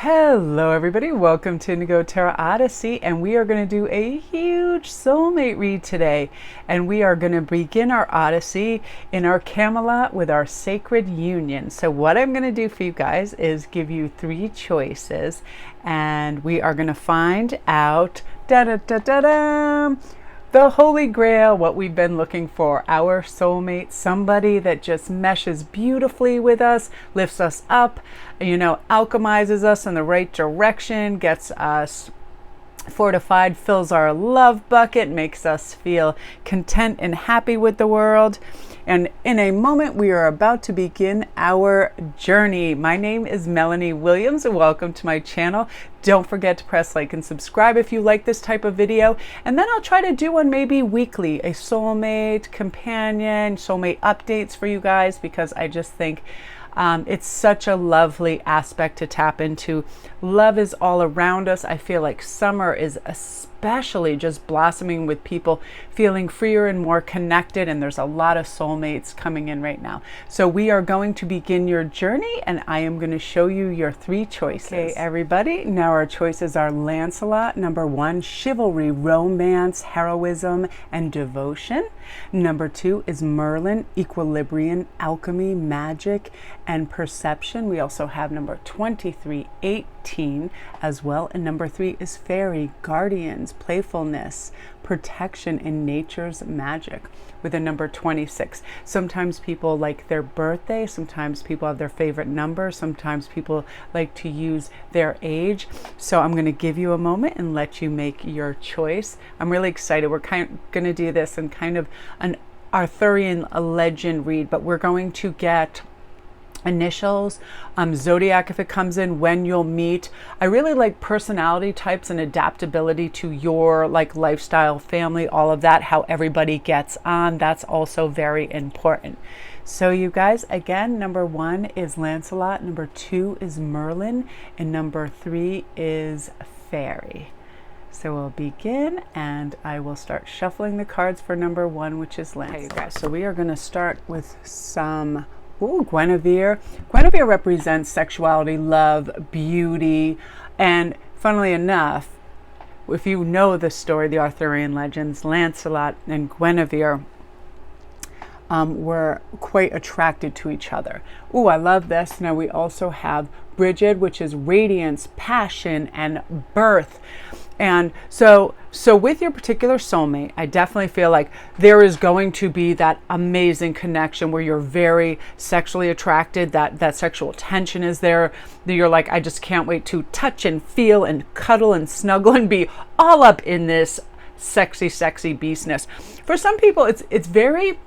Hello everybody, welcome to Indigo Tarot Odyssey, and we are going to do a huge soulmate read today. And we are going to begin our Odyssey in our Camelot with our sacred union. So what I'm going to do for you guys is give you three choices, and we are going to find out the Holy Grail, what we've been looking for, our soulmate, somebody that just meshes beautifully with us, lifts us up, alchemizes us in the right direction, gets us fortified, fills our love bucket, makes us feel content and happy with the world. And in a moment, we are about to begin our journey. My name is Melanie Williams, and welcome to my channel. Don't forget to press like and subscribe if you like this type of video. And then I'll try to do one maybe weekly, a soulmate, companion, soulmate updates for you guys, because I just think it's such a lovely aspect to tap into. Love is all around us. I feel like summer is especially just blossoming with people feeling freer and more connected, and there's a lot of soulmates coming in right now. So we are going to begin your journey, and I am going to show you your three choices. Okay, everybody, now our choices are Lancelot, number 1, chivalry, romance, heroism, and devotion. Number 2 is Merlin, equilibrium, alchemy, magic, and perception. We also have number 23, 18 as well. And number 3 is fairy, guardians, playfulness, protection in nature's magic, with a number 26. Sometimes people like their birthday, sometimes people have their favorite number, sometimes people like to use their age. So I'm going to give you a moment and let you make your choice. I'm really excited. We're going to do this in kind of an Arthurian legend read, but we're going to get initials, zodiac if it comes in, when you'll meet. I really like personality types and adaptability to your lifestyle, family, all of that, how everybody gets on. That's also very important. So you guys, again, number 1 is Lancelot, number 2 is Merlin, and number 3 is fairy. So we'll begin, and I will start shuffling the cards for number 1, which is Lancelot. Okay, you guys, so we are going to start with some Guinevere. Guinevere represents sexuality, love, beauty, and funnily enough, if you know the story, the Arthurian legends, Lancelot and Guinevere were quite attracted to each other. Ooh, I love this. Now we also have Bridget, which is radiance, passion, and birth. And so with your particular soulmate, I definitely feel like there is going to be that amazing connection where you're very sexually attracted, that sexual tension is there, that you're like, I just can't wait to touch and feel and cuddle and snuggle and be all up in this sexy beastness. For some people, it's very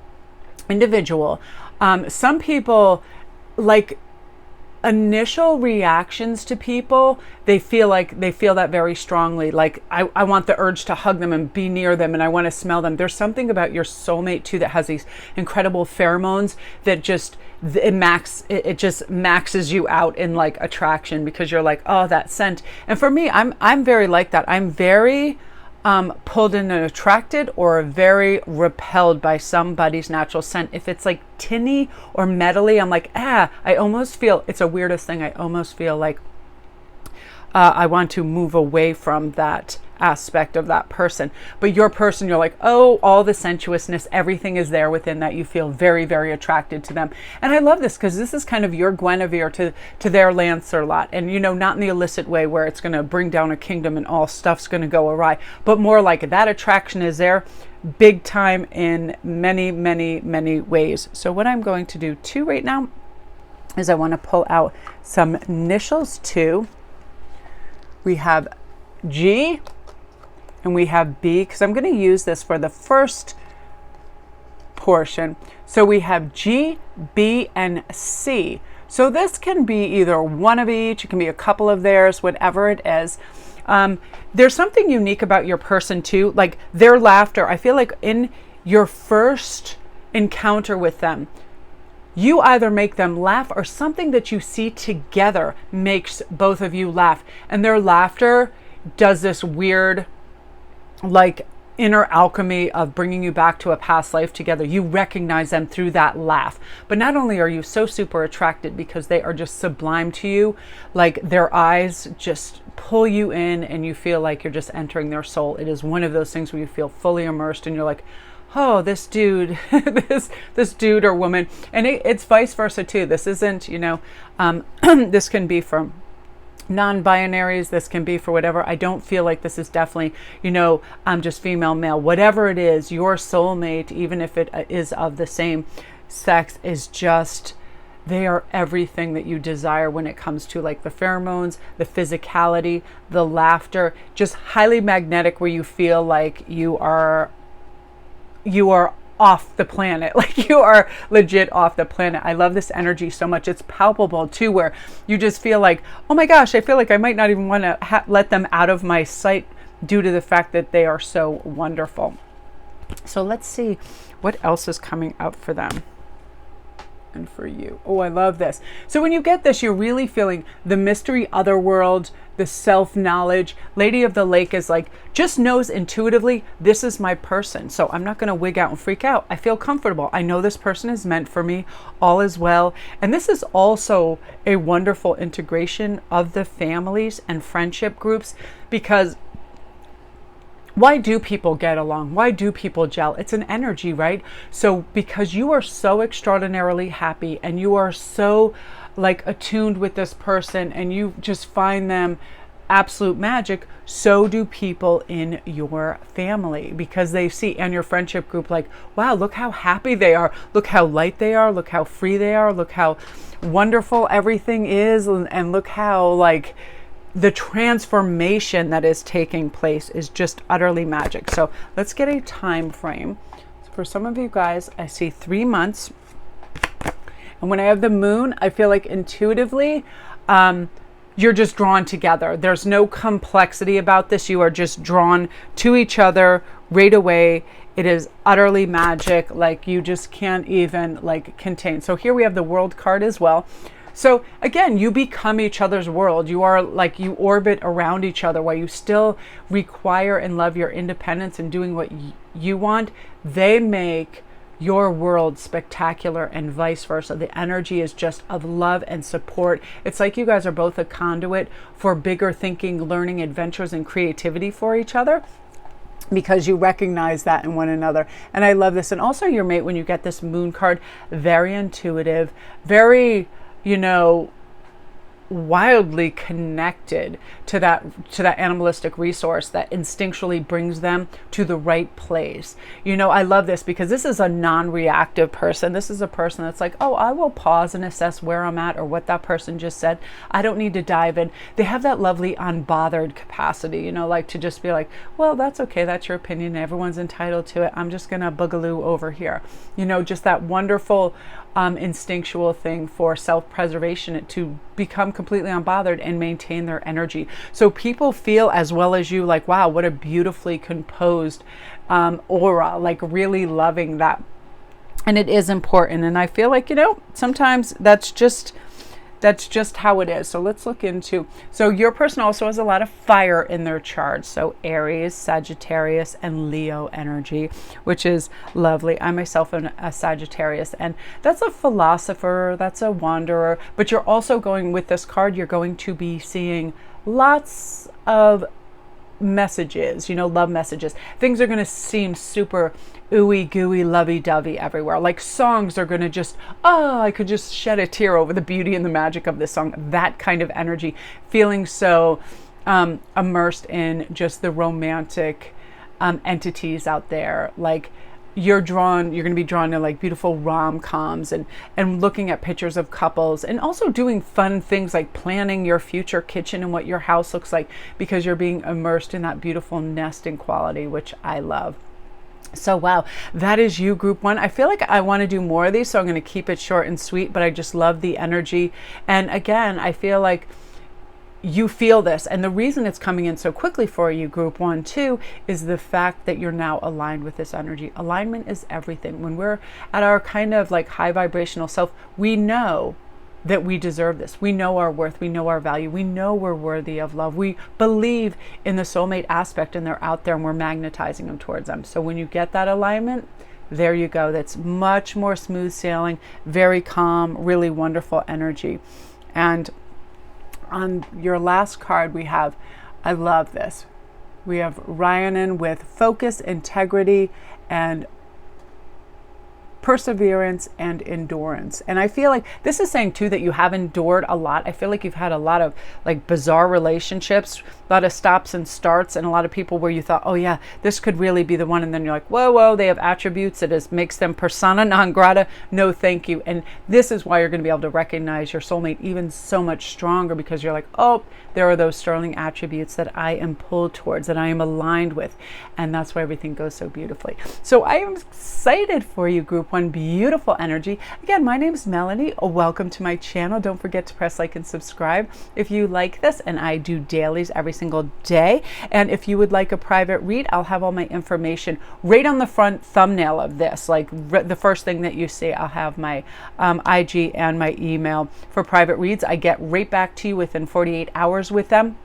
individual. Some people, like, initial reactions to people, they feel that very strongly. Like, I want the urge to hug them and be near them, and I want to smell them. There's something about your soulmate too that has these incredible pheromones that just maxes you out in like attraction, because you're like, oh, that scent. And for me, I'm very like that. I'm very pulled in and attracted, or very repelled by somebody's natural scent. If it's like tinny or metally, I'm like, I almost feel, it's a weirdest thing, I almost feel like I want to move away from that aspect of that person. But your person, you're like, oh, all the sensuousness, everything is there within that. You feel very, very attracted to them. And I love this, because this is kind of your Guinevere to their Lancelot. And, not in the illicit way where it's going to bring down a kingdom and all stuff's going to go awry, but more like that attraction is there big time in many, many, many ways. So what I'm going to do too right now is I want to pull out some initials too. We have G and we have B, because I'm going to use this for the first portion. So we have G, B, and C. So this can be either one of each, it can be a couple of theirs, whatever it is. There's something unique about your person too, like their laughter. I feel like in your first encounter with them, you either make them laugh, or something that you see together makes both of you laugh. And their laughter does this weird, like, inner alchemy of bringing you back to a past life together. You recognize them through that laugh. But not only are you so super attracted because they are just sublime to you, like their eyes just pull you in and you feel like you're just entering their soul. It is one of those things where you feel fully immersed and you're like, oh, this dude, this dude or woman. And it's vice versa too. This isn't, this can be from non-binaries, this can be for whatever. I don't feel like this is definitely, I'm just female, male, whatever it is, your soulmate, even if it is of the same sex, is just, they are everything that you desire when it comes to like the pheromones, the physicality, the laughter, just highly magnetic, where you feel like you are off the planet, like you are legit off the planet. I love this energy so much. It's palpable too, where you just feel like, oh my gosh, I feel like I might not even want to let them out of my sight due to the fact that they are so wonderful. So let's see what else is coming up for them and for you. Oh, I love this. So when you get this, you're really feeling the mystery otherworld, the self-knowledge. Lady of the Lake is like, just knows intuitively, this is my person. So I'm not going to wig out and freak out. I feel comfortable. I know this person is meant for me. All is well. And this is also a wonderful integration of the families and friendship groups, because why do people get along? Why do people gel? It's an energy, right? So because you are so extraordinarily happy and you are so like attuned with this person and you just find them absolute magic, so do people in your family, because they see, and your friendship group, like, wow, look how happy they are. Look how light they are. Look how free they are. Look how wonderful everything is. And look how like the transformation that is taking place is just utterly magic. So let's get a time frame. So for some of you guys, I see 3 months. And when I have the moon, I feel like intuitively, you're just drawn together. There's no complexity about this. You are just drawn to each other right away. It is utterly magic. Like you just can't even like contain. So here we have the World card as well. So again, you become each other's world. You are like, you orbit around each other while you still require and love your independence and doing what you want. They make your world spectacular and vice versa. The energy is just of love and support. It's like you guys are both a conduit for bigger thinking, learning, adventures, and creativity for each other, because you recognize that in one another. And I love this. And also your mate, when you get this moon card, very intuitive, very, wildly connected to that animalistic resource that instinctually brings them to the right place. I love this because this is a non-reactive person. This is a person that's like, oh, I will pause and assess where I'm at or what that person just said. I don't need to dive in. They have that lovely unbothered capacity, like to just be like, well, that's okay. That's your opinion. Everyone's entitled to it. I'm just going to boogaloo over here. Just that wonderful instinctual thing for self-preservation, to become completely unbothered and maintain their energy. So people feel as well as you, like, wow, what a beautifully composed aura, like really loving that. And it is important. And I feel like, sometimes that's just how it is. So let's look into, so your person also has a lot of fire in their chart. So Aries, Sagittarius, and Leo energy, which is lovely. I myself am a Sagittarius, and that's a philosopher, that's a wanderer, but you're also going with this card, you're going to be seeing lots of messages, love messages. Things are going to seem super ooey gooey, lovey-dovey everywhere. Like songs are going to just, I could just shed a tear over the beauty and the magic of this song. That kind of energy, feeling so immersed in just the romantic entities out there. Like you're going to be drawn to like beautiful rom-coms and looking at pictures of couples, and also doing fun things like planning your future kitchen and what your house looks like, because you're being immersed in that beautiful nesting quality, which I love. So wow, that is you, group one. I feel like I want to do more of these, so I'm going to keep it short and sweet, but I just love the energy. And again, I feel like you feel this, and the reason it's coming in so quickly for you, group one too, is the fact that you're now aligned with this energy. Alignment is everything. When we're at our kind of like high vibrational self, we know that we deserve this. We know our worth. We know our value. We know we're worthy of love. We believe in the soulmate aspect, and they're out there, and we're magnetizing them towards them. So when you get that alignment, there you go. That's much more smooth sailing, very calm, really wonderful energy. And on your last card, we have, I love this. We have Rhiannon with focus, integrity, and perseverance and endurance. And I feel like this is saying too that you have endured a lot. I feel like you've had a lot of like bizarre relationships, a lot of stops and starts, and a lot of people where you thought, oh yeah, this could really be the one, and then you're like, whoa, they have attributes that makes them persona non grata, no thank you. And this is why you're going to be able to recognize your soulmate even so much stronger, because you're like, oh, there are those sterling attributes that I am pulled towards, that I am aligned with, and that's why everything goes so beautifully. So I am excited for you, group one. Beautiful energy. Again, my name is Melanie. Welcome to my channel. Don't forget to press like and subscribe if you like this, and I do dailies every single day. And if you would like a private read, I'll have all my information right on the front thumbnail of this. Like the first thing that you see, I'll have my IG and my email for private reads. I get right back to you within 48 hours with them.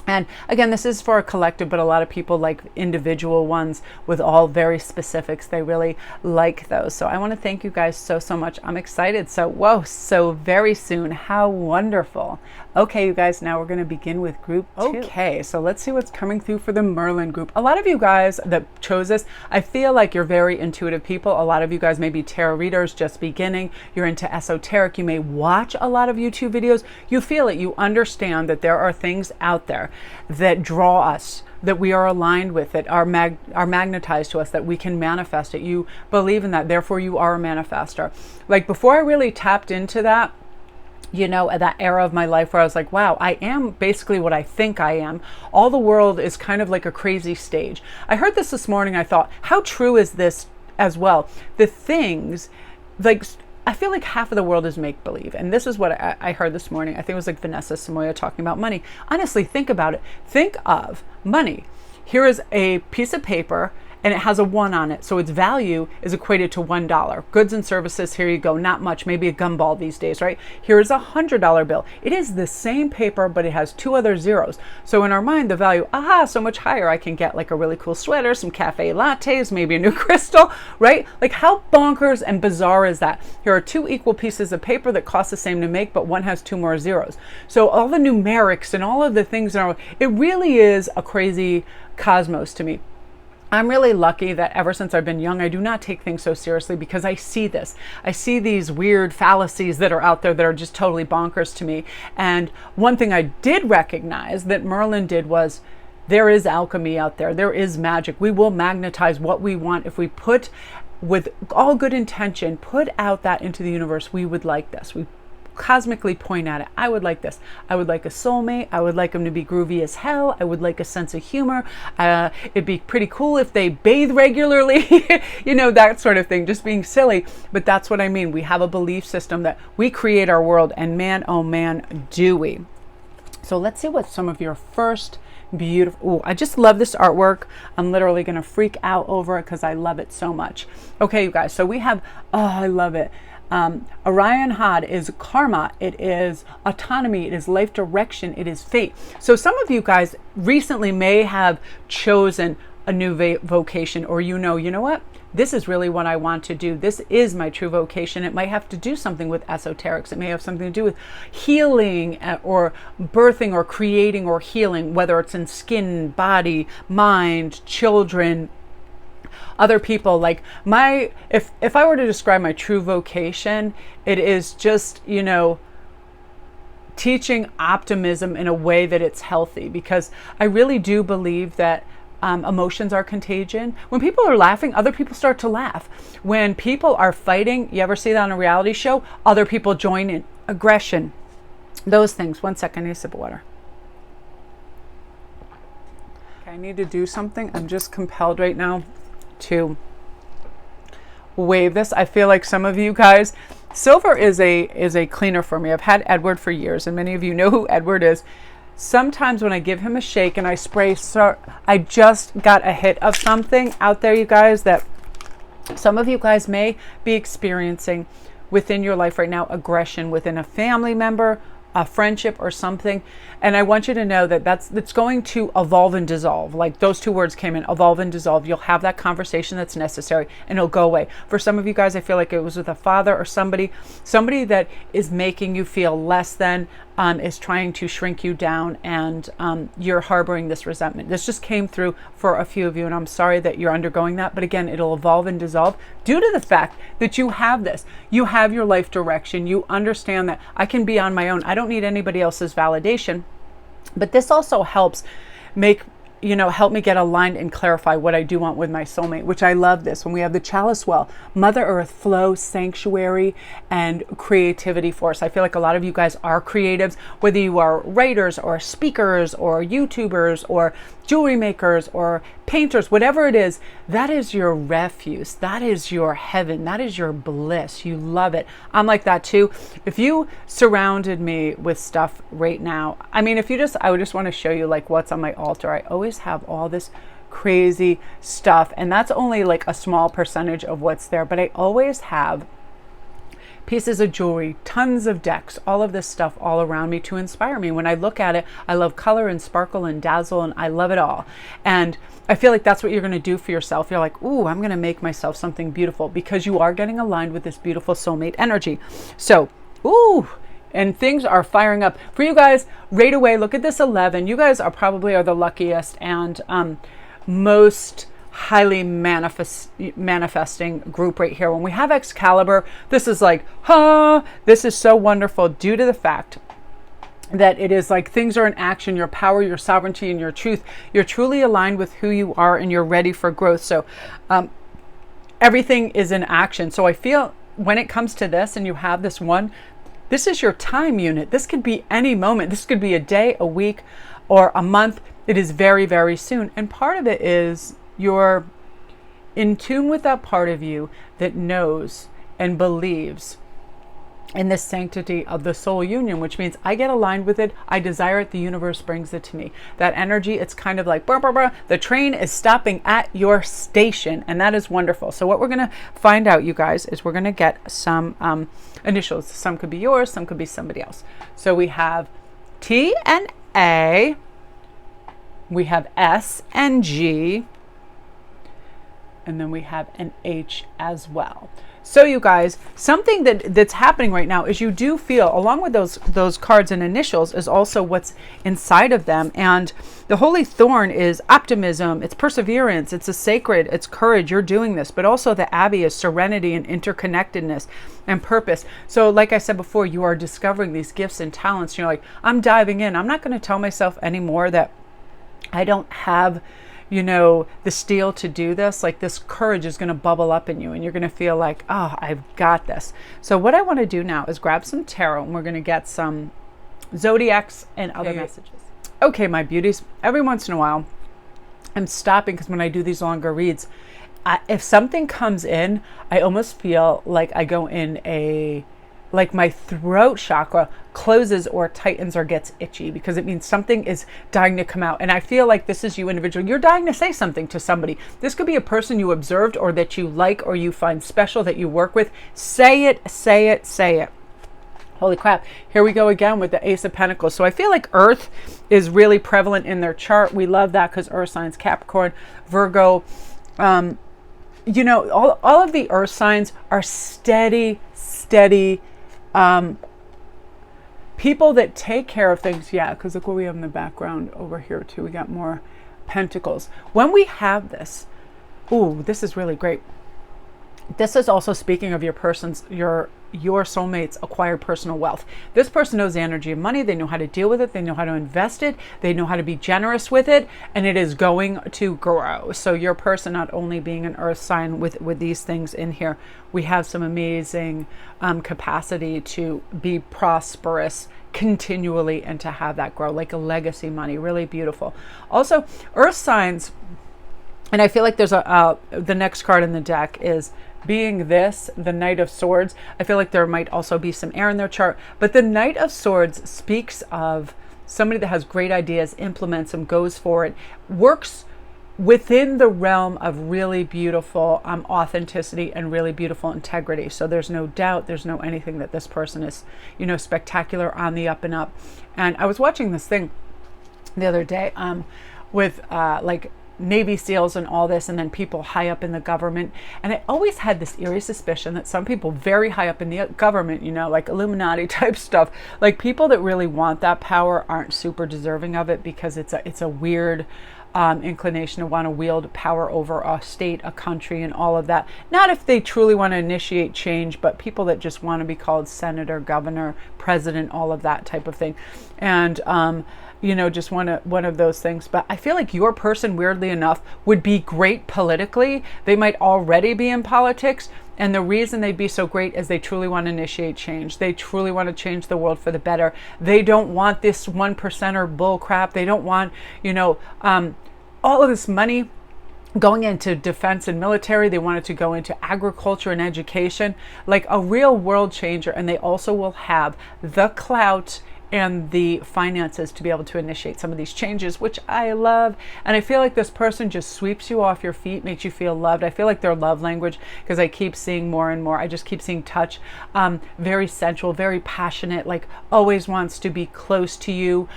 And again, this is for a collective, but a lot of people like individual ones with all very specifics. They really like those. So I want to thank you guys so much. I'm excited. So, whoa, so very soon. How wonderful. Okay, you guys, now we're going to begin with group 2. Okay, so let's see what's coming through for the Merlin Group. A lot of you guys that chose this, I feel like you're very intuitive people. A lot of you guys may be tarot readers just beginning. You're into esoteric. You may watch a lot of YouTube videos. You feel it. You understand that there are things out there that draw us, that we are aligned with, that are magnetized to us, that we can manifest it. You believe in that, therefore you are a manifester. Like before I really tapped into that, you know, at that era of my life where I was like, wow, I am basically what I think I am. All the world is kind of like a crazy stage. I heard this morning. I thought, how true is this as well? The things, like, I feel like half of the world is make-believe. And this is what I heard this morning. I think it was like Vanessa Samoya talking about money. Honestly, think about it. Think of money. Here is a piece of paper, and it has a 1 on it. So its value is equated to $1. Goods and services, here you go. Not much, maybe a gumball these days, right? Here is a $100 bill. It is the same paper, but it has 2 other zeros. So in our mind, the value, so much higher. I can get like a really cool sweater, some cafe lattes, maybe a new crystal, right? Like how bonkers and bizarre is that? Here are 2 equal pieces of paper that cost the same to make, but one has 2 more zeros. So all the numerics and all of the things, it really is a crazy cosmos to me. I'm really lucky that ever since I've been young, I do not take things so seriously, because I see this. I see these weird fallacies that are out there that are just totally bonkers to me. And one thing I did recognize that Merlin did was, there is alchemy out there. There is magic. We will magnetize what we want. If we put, with all good intention, put out that into the universe, we would like this. We cosmically point at it. I would like this. I would like a soulmate. I would like them to be groovy as hell. I would like a sense of humor. It'd be pretty cool if they bathe regularly, you know, that sort of thing, just being silly. But that's what I mean. We have a belief system that we create our world, and man, oh man, do we. So let's see what some of your first beautiful, I just love this artwork. I'm literally going to freak out over it because I love it so much. Okay, you guys, so we have, I love it. Orion Had is karma, it is autonomy, it is life direction, it is fate. So some of you guys recently may have chosen a new vocation, or you know what? This is really what I want to do. This is my true vocation. It might have to do something with esoterics. It may have something to do with healing or birthing or creating or healing, whether it's in skin, body, mind, children, other people. Like if I were to describe my true vocation, it is just, you know, teaching optimism in a way that it's healthy, because I really do believe that emotions are contagion. When people are laughing, other people start to laugh. When people are fighting, you ever see that on a reality show? Other people join in. Aggression, those things. One second, I need a sip of water. Okay, I need to do something. I'm just compelled right now to wave this. I feel like some of you guys, silver is a cleaner for me. I've had Edward for years, and many of you know who Edward is. Sometimes when I give him a shake and I spray, I just got a hit of something out there, you guys, that some of you guys may be experiencing within your life right now, aggression within a family member, a friendship or something. And I want you to know that that's going to evolve and dissolve. Like those two words came in, evolve and dissolve. You'll have that conversation that's necessary and it'll go away. For some of you guys, I feel like it was with a father or somebody that is making you feel less than, is trying to shrink you down, and you're harboring this resentment. This just came through for a few of you, and I'm sorry that you're undergoing that. But again, it'll evolve and dissolve due to the fact that you have this. You have your life direction. You understand that I can be on my own. I don't need anybody else's validation. But this also helps help me get aligned and clarify what I do want with my soulmate, which I love this. When we have the chalice well, Mother Earth, flow, sanctuary, and creativity force. I feel like a lot of you guys are creatives, whether you are writers or speakers or YouTubers or jewelry makers or painters, whatever it is, that is your refuse. That is your heaven. That is your bliss. You love it. I'm like that too. If you surrounded me with stuff right now, I would just want to show you like what's on my altar. I always have all this crazy stuff, and that's only like a small percentage of what's there, but I always have pieces of jewelry, tons of decks, all of this stuff all around me to inspire me. When I look at it, I love color and sparkle and dazzle, and I love it all. And I feel like that's what you're going to do for yourself. You're like, ooh, I'm going to make myself something beautiful, because you are getting aligned with this beautiful soulmate energy. So, ooh, and things are firing up for you guys right away. Look at this 11. You guys are probably the luckiest and most highly manifesting group right here. When we have Excalibur, this is like, this is so wonderful due to the fact that it is like things are in action, your power, your sovereignty, and your truth. You're truly aligned with who you are, and you're ready for growth. So everything is in action. So I feel when it comes to this, and you have this one, this is your time unit. This could be any moment. This could be a day, a week, or a month. It is very, very soon. And part of it is you're in tune with that part of you that knows and believes in the sanctity of the soul union, which means I get aligned with it. I desire it. The universe brings it to me. That energy, it's kind of like, the train is stopping at your station. And that is wonderful. So what we're going to find out, you guys, is we're going to get some initials. Some could be yours. Some could be somebody else. So we have T and A. We have S and G. And then we have an H as well. So you guys, something that's happening right now is you do feel, along with those cards and initials, is also what's inside of them. And the Holy Thorn is optimism, it's perseverance, it's a sacred, it's courage, you're doing this. But also the Abbey is serenity and interconnectedness and purpose. So like I said before, you are discovering these gifts and talents. You're like, I'm diving in. I'm not going to tell myself anymore that I don't have the steel to do this. Like, this courage is going to bubble up in you, and you're going to feel like, oh, I've got this. So what I want to do now is grab some tarot, and we're going to get some zodiacs and other messages. Okay, my beauties, every once in a while I'm stopping, because when I do these longer reads, if something comes in, I almost feel like I go in like my throat chakra closes or tightens or gets itchy, because it means something is dying to come out. And I feel like this is you individually. You're dying to say something to somebody. This could be a person you observed or that you like or you find special that you work with. Say it, say it, say it. Holy crap. Here we go again with the Ace of Pentacles. So I feel like Earth is really prevalent in their chart. We love that, because Earth signs, Capricorn, Virgo, all of the Earth signs are steady, people that take care of things. Yeah, because look what we have in the background over here too. We got more pentacles. When we have this, ooh, this is really great. This is also speaking of your soulmate's acquired personal wealth. This person knows the energy of money. They know how to deal with it. They know how to invest it. They know how to be generous with it, and it is going to grow. So your person, not only being an earth sign with these things in here, we have some amazing capacity to be prosperous continually and to have that grow like a legacy money. Really beautiful. Also, earth signs, and I feel like there's the next card in the deck is being this, the Knight of Swords. I feel like there might also be some air in their chart, but the Knight of Swords speaks of somebody that has great ideas, implements them, goes for it, works within the realm of really beautiful authenticity and really beautiful integrity. So there's no doubt, there's no anything that this person is, spectacular, on the up and up. And I was watching this thing the other day with like Navy SEALs and all this, and then people high up in the government. And I always had this eerie suspicion that some people very high up in the government, like Illuminati type stuff, like people that really want that power aren't super deserving of it, because it's a weird inclination to want to wield power over a state, a country, and all of that. Not if they truly want to initiate change, but people that just want to be called senator, governor, president, all of that type of thing. And just one of those things. But I feel like your person, weirdly enough, would be great politically. They might already be in politics. And the reason they'd be so great is they truly want to initiate change. They truly want to change the world for the better. They don't want this 1%er bull crap. They don't want, all of this money going into defense and military. They want it to go into agriculture and education, like a real world changer. And they also will have the clout and the finances to be able to initiate some of these changes, which I love. And I feel like this person just sweeps you off your feet, makes you feel loved. I feel like their love language, because I keep seeing more and more, I just keep seeing touch, very sensual, very passionate, like always wants to be close to you,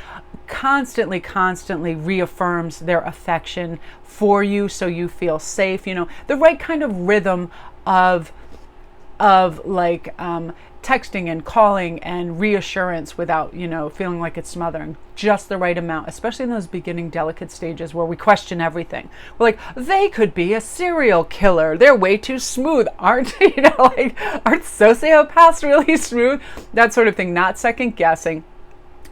constantly reaffirms their affection for you, so you feel safe, the right kind of rhythm of like texting and calling and reassurance without, feeling like it's smothering. Just the right amount, especially in those beginning delicate stages where we question everything. We're like, they could be a serial killer. They're way too smooth. Aren't sociopaths really smooth? That sort of thing. Not second guessing.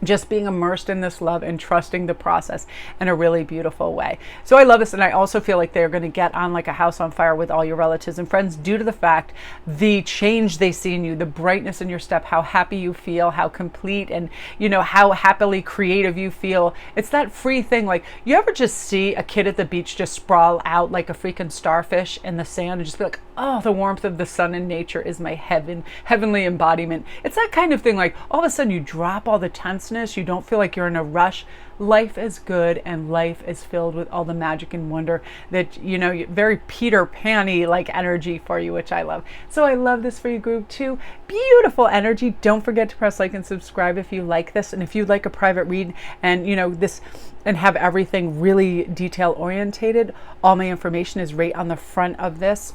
Just being immersed in this love and trusting the process in a really beautiful way. So I love this. And I also feel like they're going to get on like a house on fire with all your relatives and friends due to the fact, the change they see in you, the brightness in your step, how happy you feel, how complete, and how happily creative you feel. It's that free thing. Like, you ever just see a kid at the beach just sprawl out like a freaking starfish in the sand and just be like, oh, the warmth of the sun and nature is my heavenly embodiment. It's that kind of thing. Like, all of a sudden you drop all the tenseness. You don't feel like you're in a rush. Life is good, and life is filled with all the magic and wonder that, very Peter Pan-y like energy for you, which I love. So I love this for you, group 2. Beautiful energy. Don't forget to press like and subscribe if you like this. And if you'd like a private read and, this, and have everything really detail orientated, all my information is right on the front of this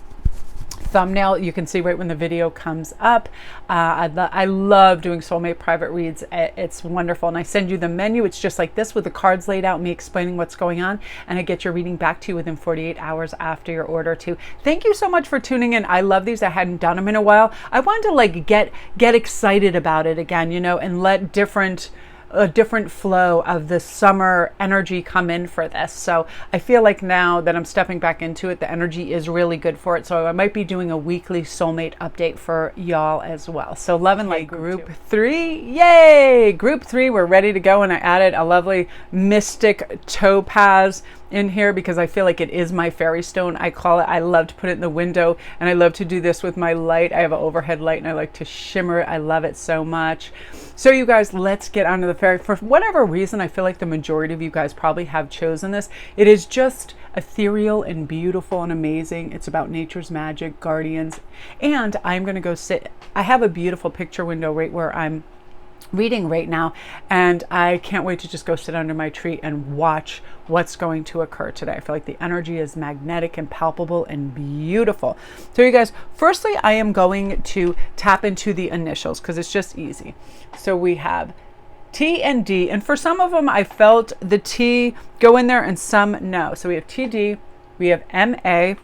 thumbnail. You can see right when the video comes up. I love doing soulmate private reads. It's wonderful. And I send you the menu. It's just like this with the cards laid out, me explaining what's going on, and I get your reading back to you within 48 hours after your order too. Thank you so much for tuning in. I love these. I hadn't done them in a while. I wanted to like get excited about it again, and let a different flow of the summer energy come in for this. So I feel like now that I'm stepping back into it, the energy is really good for it. So I might be doing a weekly soulmate update for y'all as well. So love and light, group 3. Yay! Group 3, we're ready to go. And I added a lovely mystic topaz in here because I feel like it is my fairy stone. I call it. I love to put it in the window, and I love to do this with my light. I have an overhead light and I like to shimmer it. I love it so much. So you guys, let's get onto the fairy. For whatever reason, I feel like the majority of you guys probably have chosen this. It is just ethereal and beautiful and amazing. It's about nature's magic, guardians, and I'm going to go sit. I have a beautiful picture window right where I'm reading right now, and I can't wait to just go sit under my tree and watch what's going to occur today. I feel like the energy is magnetic and palpable and beautiful. So you guys, firstly, I am going to tap into the initials because it's just easy. So we have T and D, and for some of them I felt the T go in there and some no. So we have TD, we have MA,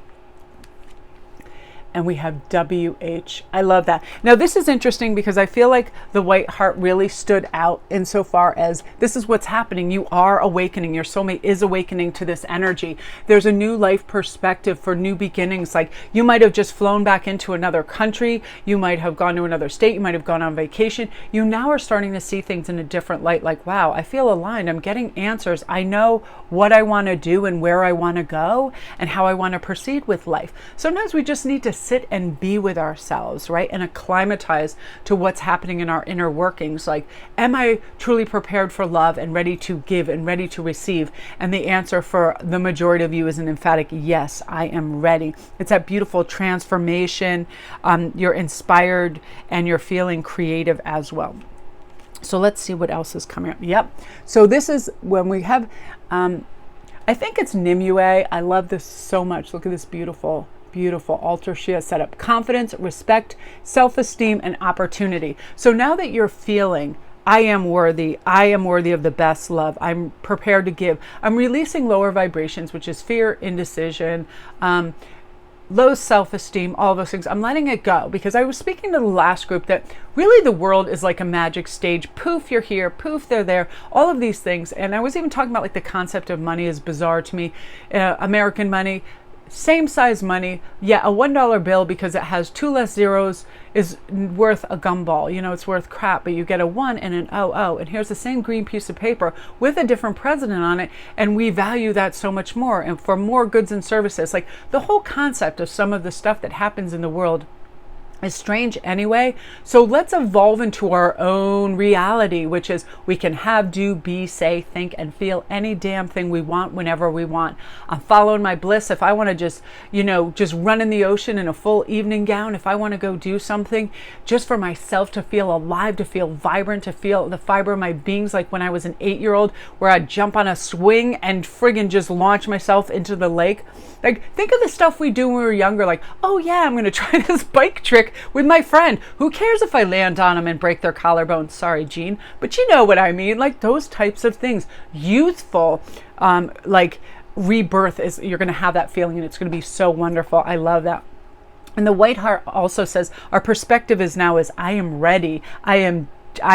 and we have WH. I love that. Now this is interesting because I feel like the white heart really stood out insofar as this is what's happening. You are awakening. Your soulmate is awakening to this energy. There's a new life perspective for new beginnings. Like you might have just flown back into another country. You might have gone to another state. You might have gone on vacation. You now are starting to see things in a different light. Like, wow, I feel aligned. I'm getting answers. I know what I want to do and where I want to go and how I want to proceed with life. Sometimes we just need to sit and be with ourselves, right? And acclimatize to what's happening in our inner workings. Like, am I truly prepared for love and ready to give and ready to receive? And the answer for the majority of you is an emphatic yes, I am ready. It's that beautiful transformation. You're inspired and you're feeling creative as well. So let's see what else is coming up. Yep. So this is when we have, I think it's Nimue. I love this so much. Look at this beautiful, beautiful altar she has set up. Confidence, respect, self-esteem, and opportunity. So now that you're feeling, I am worthy of the best love, I'm prepared to give, I'm releasing lower vibrations, which is fear, indecision, low self-esteem, all those things. I'm letting it go, because I was speaking to the last group that really the world is like a magic stage. Poof, you're here. Poof, they're there. All of these things. And I was even talking about like the concept of money is bizarre to me. American money, same size money. Yeah, a $1 bill, because it has 2 less zeros, is worth a gumball. You know, it's worth crap, but you get a 1 and an 00. And here's the same green piece of paper with a different president on it. And we value that so much more. And for more goods and services, like the whole concept of some of the stuff that happens in the world is strange anyway. So let's evolve into our own reality, which is we can have, do, be, say, think, and feel any damn thing we want whenever we want. I'm following my bliss. If I want to just, just run in the ocean in a full evening gown, if I want to go do something just for myself to feel alive, to feel vibrant, to feel the fiber of my beings, like when I was an 8-year-old, where I'd jump on a swing and friggin' just launch myself into the lake. Like, think of the stuff we do when we were younger, like, oh yeah, I'm going to try this bike trick with my friend. Who cares if I land on them and break their collarbone? Sorry, Gene. But you know what I mean? Like those types of things. Youthful, like rebirth is, you're going to have that feeling and it's going to be so wonderful. I love that. And the White Heart also says our perspective is now is I am ready. I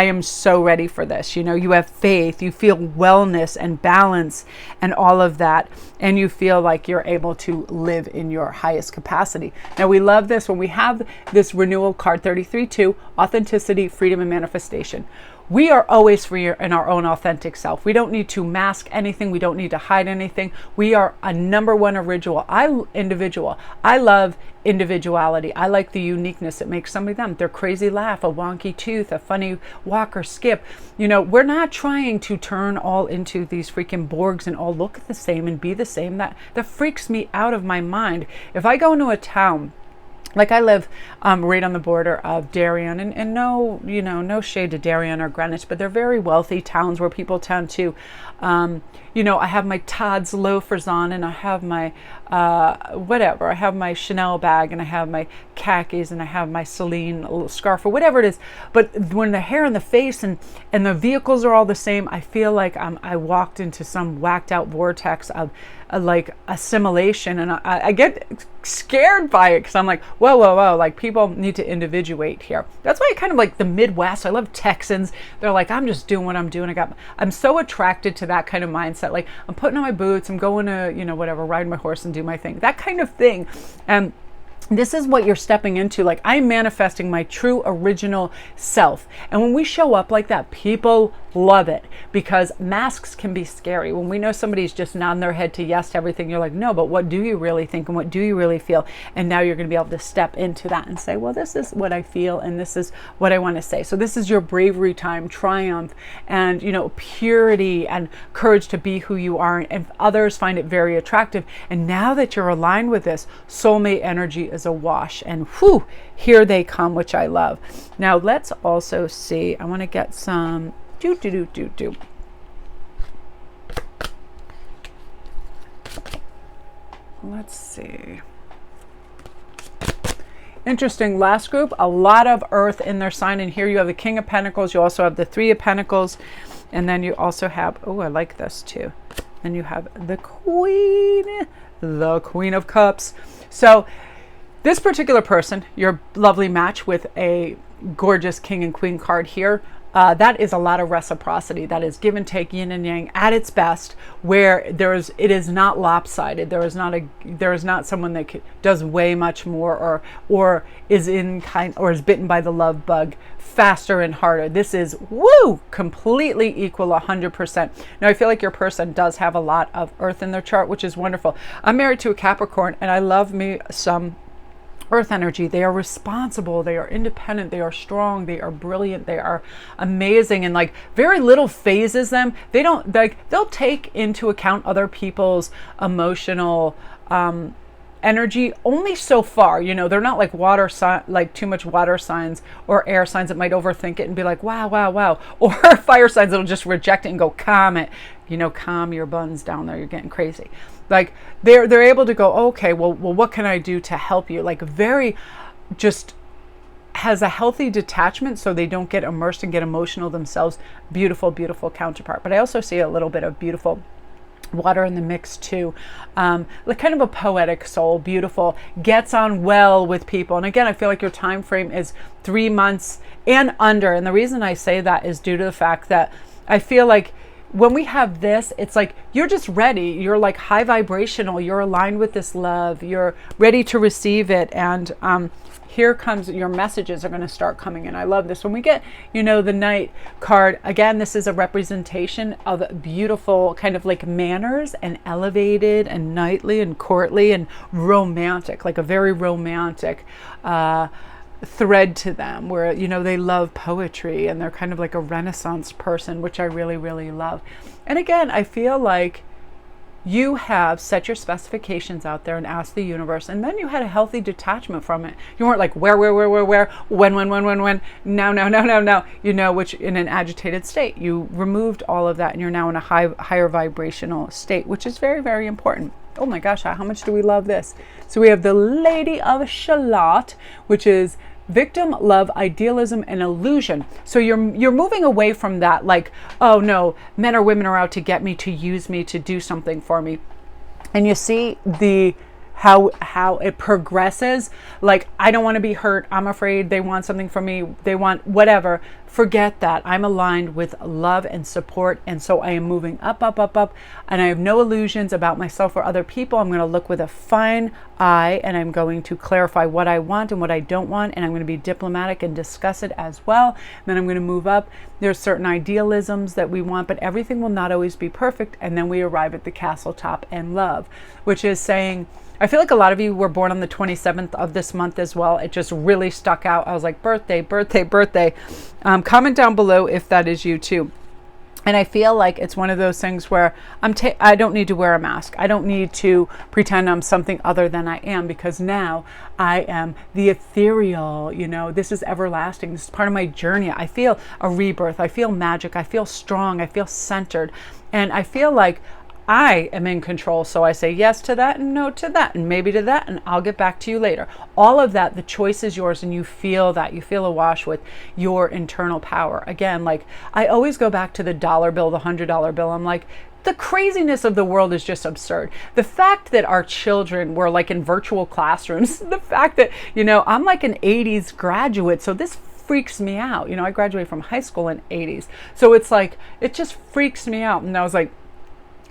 am so ready for this. You have faith, you feel wellness and balance and all of that. And you feel like you're able to live in your highest capacity. Now we love this when we have this renewal card 33-2, authenticity, freedom, and manifestation. We are always free in our own authentic self. We don't need to mask anything. We don't need to hide anything. We are a number one individual. I love individuality. I like the uniqueness that makes somebody them. Their crazy laugh, a wonky tooth, a funny walk or skip. We're not trying to turn all into these freaking Borgs and all look the same and be the same. That freaks me out of my mind. If I go into a town, like I live right on the border of Darien, and no shade to Darien or Greenwich, but they're very wealthy towns where people tend to, I have my Todd's loafers on, and I have my whatever. I have my Chanel bag, and I have my khakis, and I have my Celine little scarf or whatever it is. But when the hair and the face and the vehicles are all the same, I feel like I walked into some whacked out vortex of like assimilation, and I get scared by it because I'm like, whoa, like people need to individuate here. That's why I kind of like the Midwest. I love Texans. They're like, I'm just doing what I'm doing. I'm so attracted to that kind of mindset. Like I'm putting on my boots, I'm going to, whatever, ride my horse and do my thing, that kind of thing. And this is what you're stepping into. Like I'm manifesting my true original self. And when we show up like that, people love it, because masks can be scary. When we know somebody's just nodding their head to yes to everything, you're like, no, but what do you really think and what do you really feel? And now you're going to be able to step into that and say, well, this is what I feel and this is what I want to say. So this is your bravery time, triumph, and purity and courage to be who you are. And others find it very attractive. And now that you're aligned with this, soulmate energy is awash, and whew, here they come, which I love. Now let's also see, I want to get some let's see. Interesting. Last group, a lot of earth in their sign, and here you have the King of Pentacles, you also have the Three of Pentacles, and then you also have, oh, I like this too, and you have the Queen of Cups. So this particular person, your lovely match with a gorgeous King and Queen card here, that is a lot of reciprocity. That is give and take, yin and yang at its best, where it is not lopsided. There is not someone that does way much more or is is bitten by the love bug faster and harder. This is completely equal, 100%. Now I feel like your person does have a lot of earth in their chart, which is wonderful. I'm married to a Capricorn, and I love me some Earth energy. They are responsible, they are independent, they are strong, they are brilliant, they are amazing, and like very little phases them. They don't, like, they'll take into account other people's emotional energy only so far. You know, they're not like water sign, like too much water signs or air signs that might overthink it and be like, wow, wow, wow. Or fire signs that'll just reject it and go, calm it. You know, calm your buns down there. You're getting crazy. Like they're able to go, okay, well, what can I do to help you? Like very just has a healthy detachment so they don't get immersed and get emotional themselves. Beautiful, beautiful counterpart. But I also see a little bit of beautiful water in the mix too. Like kind of a poetic soul, beautiful, gets on well with people. And again, I feel like your time frame is 3 months and under. And the reason I say that is due to the fact that I feel like when we have this, it's like you're just ready. You're like high vibrational. You're aligned with this love. You're ready to receive it. And here comes your messages are going to start coming in. I love this. When we get, you know, the Knight card, again, this is a representation of beautiful kind of like manners and elevated and knightly and courtly and romantic, like a very romantic thread to them where, you know, they love poetry and they're kind of like a Renaissance person, which I really, really love. And again, I feel like you have set your specifications out there and asked the universe, and then you had a healthy detachment from it. You weren't like where, when, now, you know, which in an agitated state. You removed all of that and you're now in a higher vibrational state, which is very, very important. Oh my gosh, how much do we love this? So we have the Lady of Shalott, which is victim, love, idealism, and illusion. So you're moving away from that, like, oh no, men or women are out to get me, to use me, to do something for me. And you see the how it progresses. Like, I don't want to be hurt. I'm afraid they want something from me. They want whatever. Forget that. I'm aligned with love and support. And so I am moving up. And I have no illusions about myself or other people. I'm going to look with a fine eye and I'm going to clarify what I want and what I don't want. And I'm going to be diplomatic and discuss it as well. And then I'm going to move up. There's certain idealisms that we want, but everything will not always be perfect. And then we arrive at the castle top and love, which is saying, I feel like a lot of you were born on the 27th of this month as well. It just really stuck out. I was like, birthday. Comment down below if that is you too. And I feel like it's one of those things where I don't need to wear a mask. I don't need to pretend I'm something other than I am, because now I am the ethereal, you know, this is everlasting. This is part of my journey. I feel a rebirth. I feel magic. I feel strong. I feel centered. And I feel like I am in control. So I say yes to that and no to that and maybe to that, and I'll get back to you later. All of that, the choice is yours, and you feel that. You feel awash with your internal power. Again, like I always go back to the dollar bill, the $100 bill. I'm like, the craziness of the world is just absurd. The fact that our children were like in virtual classrooms, the fact that, you know, I'm like an 80s graduate, so this freaks me out. You know, I graduated from high school in 80s. So it's like, it just freaks me out. And I was like,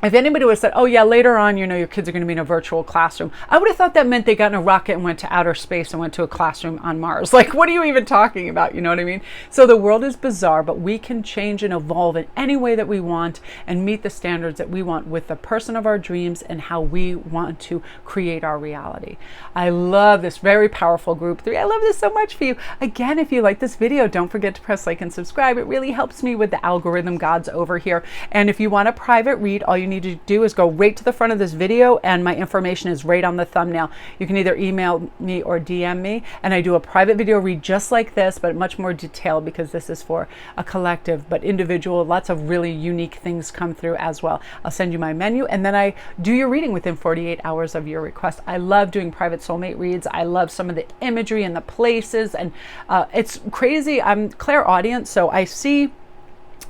if anybody would have said, oh yeah, later on, you know, your kids are going to be in a virtual classroom, I would have thought that meant they got in a rocket and went to outer space and went to a classroom on Mars. Like, what are you even talking about? You know what I mean? So the world is bizarre, but we can change and evolve in any way that we want and meet the standards that we want with the person of our dreams and how we want to create our reality. I love this very powerful group 3. I love this so much for you. Again, if you like this video, don't forget to press like and subscribe. It really helps me with the algorithm gods over here. And if you want a private read, all you need to do is go right to the front of this video and my information is right on the thumbnail. You can either email me or DM me, and I do a private video read just like this, but much more detailed, because this is for a collective but individual. Lots of really unique things come through as well. I'll send you my menu, and then I do your reading within 48 hours of your request. I love doing private soulmate reads. I love some of the imagery and the places, and it's crazy. I'm clairaudient, so I see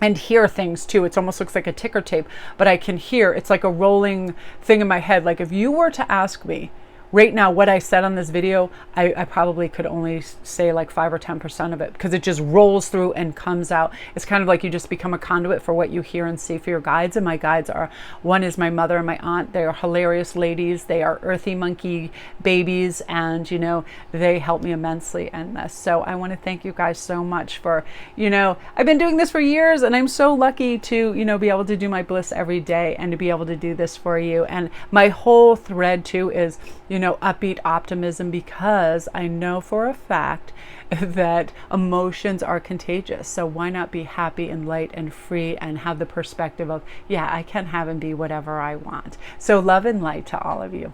and hear things too. It almost looks like a ticker tape, but I can hear. It's like a rolling thing in my head. Like if you were to ask me right now what I said on this video, I probably could only say like 5 or 10% of it, because it just rolls through and comes out. It's kind of like you just become a conduit for what you hear and see for your guides. And my guides are, one is my mother and my aunt. They are hilarious ladies. They are earthy monkey babies, and you know, they help me immensely in this. So I want to thank you guys so much for, you know, I've been doing this for years, and I'm so lucky to, you know, be able to do my bliss every day and to be able to do this for you. And my whole thread too is, you upbeat optimism, because I know for a fact that emotions are contagious. So why not be happy and light and free and have the perspective of, yeah, I can have and be whatever I want. So love and light to all of you.